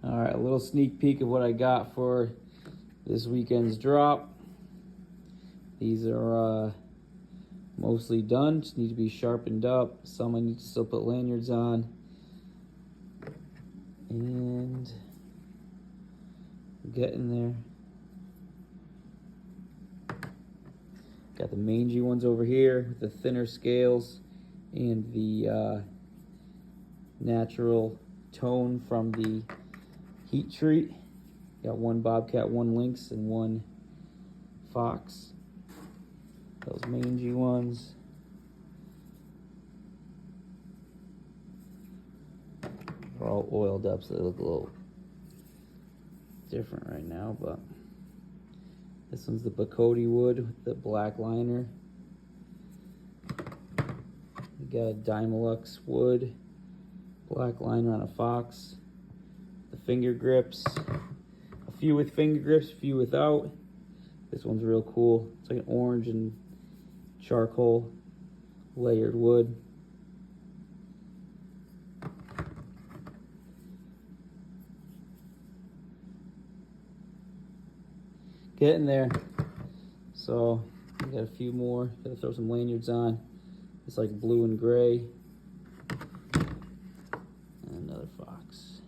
All right, a little sneak peek of what I got for this weekend's drop. These are mostly done, just need to be sharpened up. Some I need to still put lanyards on. And getting there. Got the mangy ones over here with the thinner scales and the natural tone from the heat treat. Got one bobcat, one lynx, and one fox. Those mangy ones. They're all oiled up, so they look a little different right now, but this one's the Bacote wood with the black liner. We got a Dymalux wood, black liner on a fox. The finger grips, a few with finger grips, a few without. This one's real cool. It's like an orange and charcoal layered wood. Getting there. So I got a few more. Gotta throw some lanyards on. It's like blue and gray. And another fox.